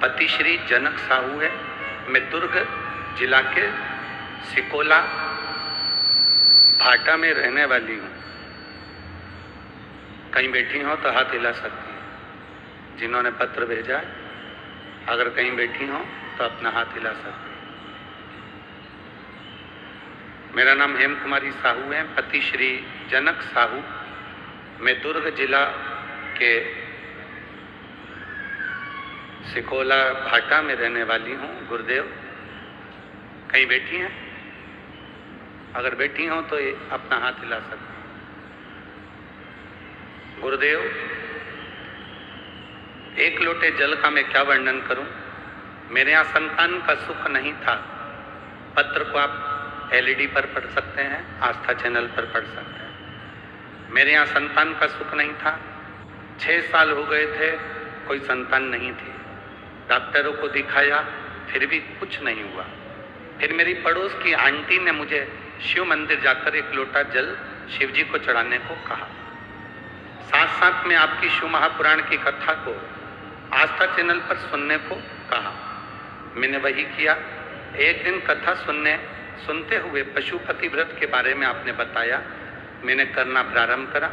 पति श्री जनक साहू है। मैं दुर्ग जिला के सिकोला भाटा में रहने वाली हूँ। कहीं बैठी हो तो हाथ हिला सकती हैं जिन्होंने पत्र भेजा है। अगर कहीं बैठी हो तो अपना हाथ हिला सकती हैं। मेरा नाम हेम कुमारी साहू है, पति श्री जनक साहू। मैं दुर्ग जिला के सिकोला भाटा में रहने वाली हूँ। गुरुदेव कहीं बैठी हैं? अगर बैठी हो तो ये अपना हाथ हिला सकते हैं। गुरुदेव, एक लोटे जल का मैं क्या वर्णन करूं। मेरे यहाँ संतान का सुख नहीं था। पत्र को आप एलईडी पर पढ़ सकते हैं, आस्था चैनल पर पढ़ सकते हैं। मेरे यहाँ संतान का सुख नहीं था। 6 साल हो गए थे, कोई संतान नहीं थी। डॉक्टरों को दिखाया, फिर भी कुछ नहीं हुआ। फिर मेरी पड़ोस की आंटी ने मुझे शिव मंदिर जाकर एक लोटा जल शिव जी को चढ़ाने को कहा। साथ साथ में आपकी शिव महापुराण की कथा को आस्था चैनल पर सुनने को कहा। मैंने वही किया। एक दिन कथा सुनते हुए पशुपति व्रत के बारे में आपने बताया। मैंने करना प्रारंभ करा।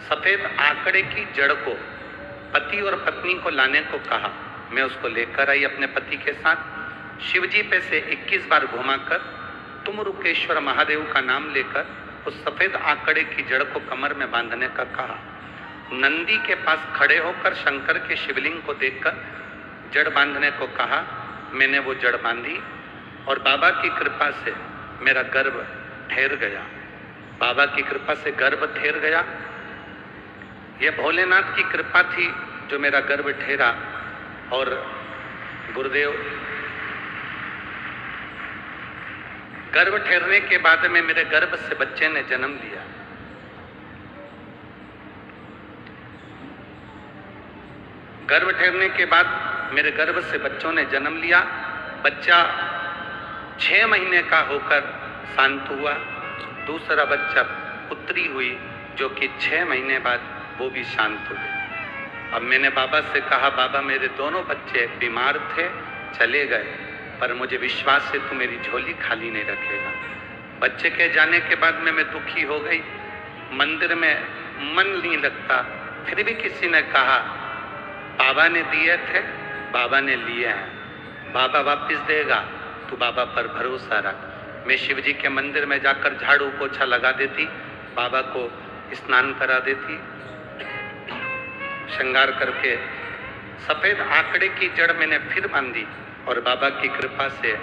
सफेद आंकड़े की जड़ को पति और पत्नी को लाने को कहा। मैं उसको लेकर आई अपने पति के साथ। शिव जी पे से 21 बार घुमाकर तुम रुकेश्वर महादेव का नाम लेकर उस सफेद आंकड़े की जड़ को कमर में बांधने का कहा। नंदी के पास खड़े होकर शंकर के शिवलिंग को देखकर जड़ बांधने को कहा। मैंने वो जड़ बांधी और बाबा की कृपा से मेरा गर्भ ठहर गया। बाबा की कृपा से गर्भ ठहर गया। यह भोलेनाथ की कृपा थी जो मेरा गर्भ ठहरा। और गुरुदेव, गर्भ ठहरने के बाद में मेरे गर्भ से बच्चे ने जन्म लिया। गर्भ ठहरने के बाद मेरे गर्भ से बच्चों ने जन्म लिया। बच्चा 6 महीने का होकर शांत हुआ। दूसरा बच्चा पुत्री हुई जो कि 6 महीने बाद वो भी शांत हुई। अब मैंने बाबा से कहा, बाबा मेरे दोनों बच्चे बीमार थे, चले गए, पर मुझे विश्वास है तू मेरी झोली खाली नहीं रखेगा। बच्चे के जाने के बाद में मैं दुखी हो गई। मंदिर में मन नहीं लगता। फिर भी किसी ने कहा बाबा ने दिए थे, बाबा ने लिए हैं, बाबा वापस देगा, तू बाबा पर भरोसा रख। मैं शिव जी के मंदिर में जाकर झाड़ू पोछा लगा देती, बाबा को स्नान करा देती, श्रृंगार करके सफेद आंकड़े की जड़ मैंने फिर बांधी और बाबा की कृपा से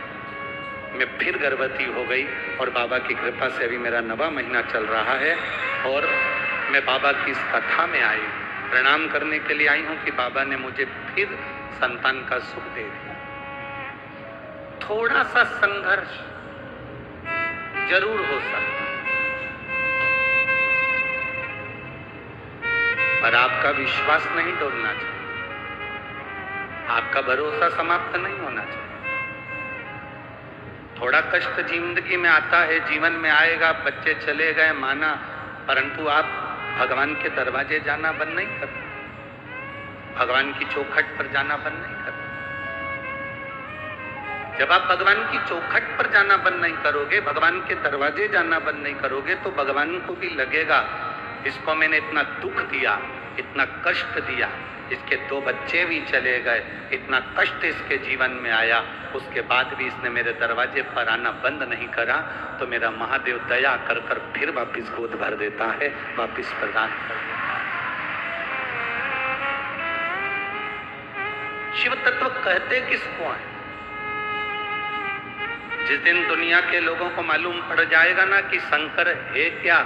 मैं फिर गर्भवती हो गई। और बाबा की कृपा से अभी मेरा 9वां महीना चल रहा है। और मैं बाबा की इस कथा में आई, प्रणाम करने के लिए आई हूँ कि बाबा ने मुझे फिर संतान का सुख दे दिया। थोड़ा सा संघर्ष जरूर हो सकता, पर आपका विश्वास नहीं डोलना चाहिए। आपका भरोसा समाप्त नहीं होना चाहिए। थोड़ा कष्ट जिंदगी में आता है, जीवन में आएगा। बच्चे चले गए माना, परंतु आप भगवान के दरवाजे जाना बंद नहीं करते। भगवान की चौखट पर जाना बंद नहीं करते। जब आप भगवान की चौखट पर जाना बंद नहीं करोगे, भगवान के दरवाजे जाना बंद नहीं करोगे, तो भगवान को भी लगेगा इसको मैंने इतना दुख दिया, इतना कष्ट दिया, इसके 2 बच्चे भी चले गए, इतना कष्ट इसके जीवन में आया, उसके बाद भी इसने मेरे दरवाजे पर आना बंद नहीं करा, तो मेरा महादेव दया कर कर फिर वापिस गोद भर देता है, वापिस प्रदान कर देता है। शिव तत्व कहते किसको है? जिस दिन दुनिया के लोगों को मालूम पड़ जाएगा ना कि शंकर है क्या,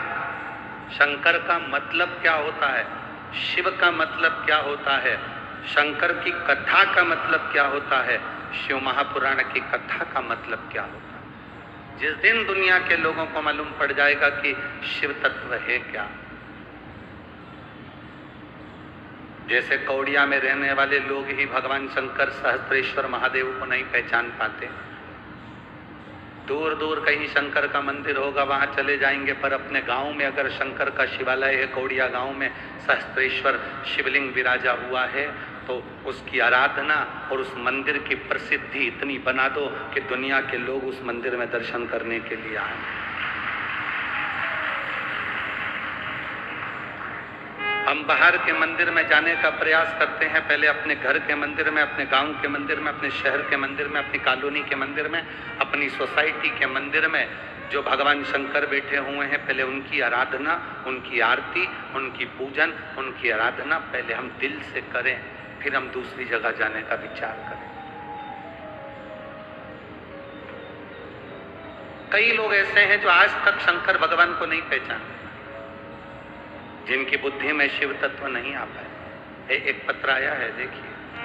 शंकर का मतलब क्या होता है, शिव का मतलब क्या होता है, शंकर की कथा का मतलब क्या होता है, शिव महापुराण की कथा का मतलब क्या होता है, जिस दिन दुनिया के लोगों को मालूम पड़ जाएगा कि शिव तत्व है क्या। जैसे कौड़िया में रहने वाले लोग ही भगवान शंकर सहस्त्रेश्वर महादेव को नहीं पहचान पाते। दूर दूर कहीं शंकर का मंदिर होगा, वहां चले जाएंगे, पर अपने गांव में अगर शंकर का शिवालय है, कौड़िया गांव में सहस्त्रेश्वर शिवलिंग विराजा हुआ है, तो उसकी आराधना और उस मंदिर की प्रसिद्धि इतनी बना दो कि दुनिया के लोग उस मंदिर में दर्शन करने के लिए आए। हम बाहर के मंदिर में जाने का प्रयास करते हैं, पहले अपने घर के मंदिर में, अपने गांव के मंदिर में, अपने शहर के मंदिर में, अपनी कॉलोनी के मंदिर में, अपनी सोसाइटी के मंदिर में जो भगवान शंकर बैठे हुए हैं, पहले उनकी आराधना, उनकी आरती, उनकी पूजन, उनकी आराधना पहले हम दिल से करें, फिर हम दूसरी जगह जाने का विचार करें। कई लोग ऐसे हैं जो आज तक शंकर भगवान को नहीं पहचाने, जिनकी बुद्धि में शिव तत्व नहीं आ पाए। एक पत्र आया है, देखिए।